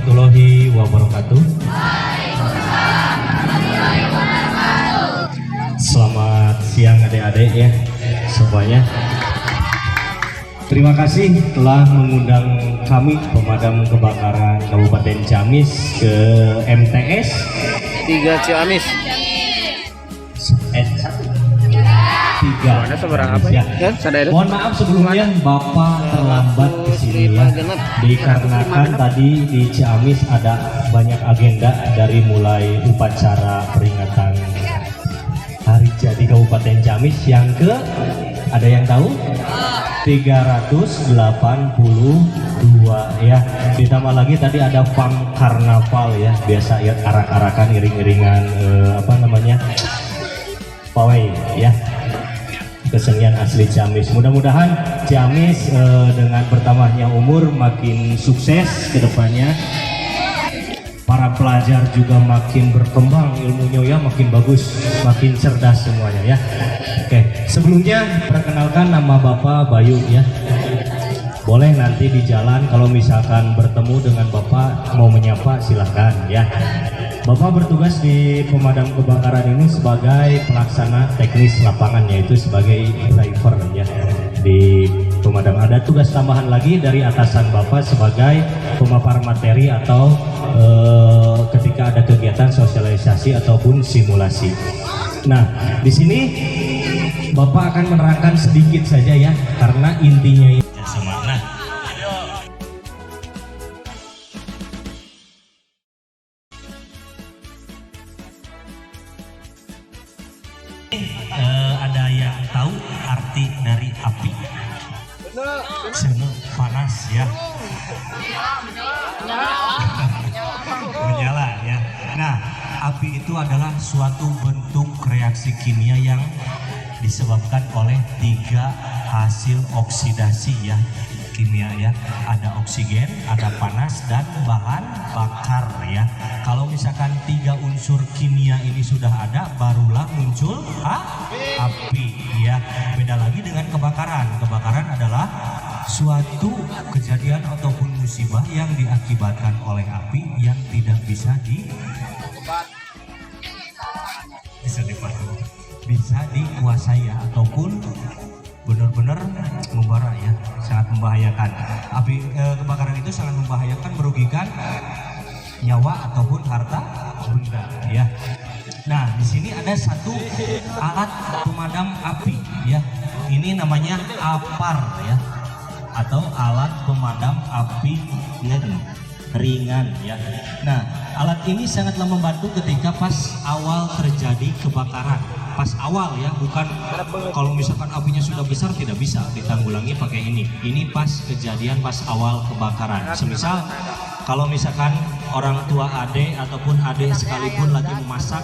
warahmatullahi wabarakatuh. Selamat siang adik-adik ya semuanya. Terima kasih telah mengundang kami pemadam kebakaran Kabupaten Ciamis ke MTS 3 Ciamis. 3. Mana seberang apa ya? Mohon maaf sebelumnya Bapak terlambat ke sini ya. Dikarenakan tadi di Ciamis ada banyak agenda dari mulai upacara peringatan Hari Jadi Kabupaten Ciamis yang ke, ada yang tahu? 382 ya. Ditambah lagi tadi ada pam karnaval ya, biasa ya, arak-arakan iring-iringan pawai ya, kesenian asli Ciamis. Mudah-mudahan Ciamis dengan bertambahnya umur makin sukses ke depannya. Para pelajar juga makin berkembang ilmunya ya, makin bagus, makin cerdas semuanya ya. Oke, sebelumnya perkenalkan nama Bapak Bayu ya. Boleh nanti di jalan kalau misalkan bertemu dengan Bapak mau menyapa silahkan ya. Bapak bertugas di pemadam kebakaran ini sebagai pelaksana teknis lapangan, yaitu sebagai driver ya di pemadam. Ada tugas tambahan lagi dari atasan Bapak sebagai pemapar materi atau ketika ada kegiatan sosialisasi ataupun simulasi. Nah, di sini Bapak akan menerangkan sedikit saja ya, karena intinya sama. Nah, ada yang tahu arti dari api? Seno, panas ya. Menyala ya. Nah, api itu adalah suatu bentuk reaksi kimia yang disebabkan oleh 3 hasil oksidasi ya, kimia ya. Ada oksigen, ada panas, dan bahan bakar ya. Kalau misalkan 3 unsur kimia ini sudah ada, barulah muncul api ya. Beda lagi dengan kebakaran. Kebakaran adalah suatu kejadian ataupun musibah yang diakibatkan oleh api yang tidak bisa dikuasai ya, ataupun benar-benar membara ya, sangat membahayakan. Api kebakaran itu sangat membahayakan, merugikan nyawa ataupun harta benda ya. Nah, di sini ada satu alat pemadam api ya. Ini namanya APAR ya, atau alat pemadam api ringan ya. Nah, alat ini sangatlah membantu ketika pas awal terjadi kebakaran. Pas awal ya, bukan kalau misalkan apinya sudah besar tidak bisa ditanggulangi pakai ini. Ini pas kejadian pas awal kebakaran. Semisal kalau misalkan orang tua adik ataupun adik sekalipun lagi memasak,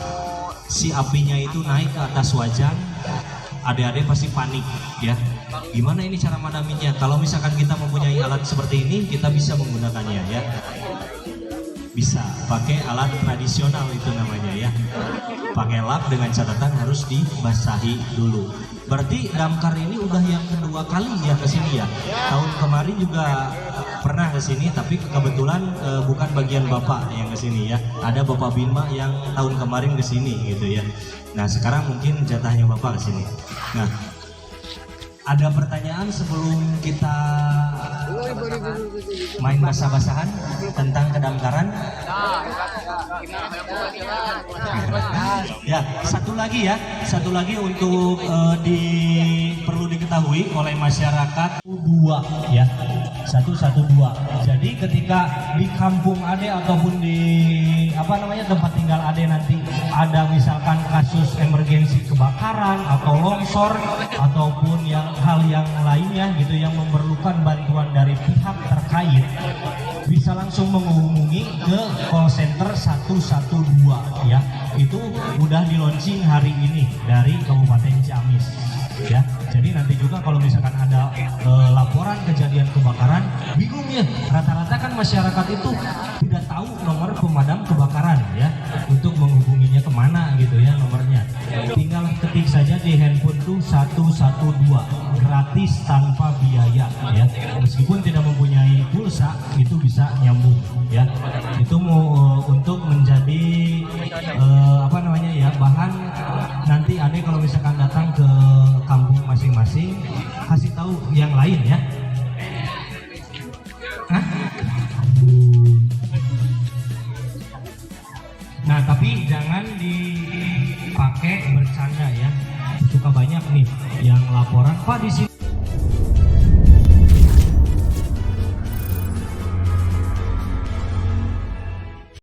si apinya itu naik ke atas wajan, adik-adik pasti panik ya. Gimana ini cara madaminya? Kalau misalkan kita mempunyai alat seperti ini, kita bisa menggunakannya ya. Bisa pakai alat tradisional itu namanya ya. Pakai lap dengan catatan harus dibasahi dulu. Berarti damkar ini udah yang kedua kali ya ke sini ya. Tahun kemarin juga pernah ke sini, tapi kebetulan bukan bagian Bapak yang ke sini ya. Ada Bapak Bima yang tahun kemarin ke sini gitu ya. Nah, sekarang mungkin jatahnya Bapak ke sini. Nah, ada pertanyaan sebelum kita main basah-basahan tentang kedamkaran? Ya, satu lagi untuk perlu diketahui oleh masyarakat 2 ya. 112. Jadi ketika di kampung Ade ataupun di tempat tinggal Ade nanti ada misalkan kasus emergensi kebakaran atau longsor ataupun hal yang lainnya gitu yang memerlukan bantuan dari pihak terkait, bisa langsung menghubungi ke call center 112 ya. Itu udah di launching hari ini dari Kabupaten Ciamis ya. Jadi nanti juga kalau misalkan ada laporan kejadian kebakaran, bingung ya, rata-rata kan masyarakat itu tidak tahu nomor pemadam kebakaran ya, untuk menghubunginya kemana gitu ya nomornya. Tinggal ketik saja di handphone tuh 112, gratis tanpa biaya ya. Meskipun tidak mempunyai pulsa, itu bisa nyambung ya. Ade kalau misalkan datang ke kampung masing-masing kasih tahu yang lain ya. Hah? Nah tapi jangan dipakai bercanda ya. Suka banyak nih yang laporan Pak di sini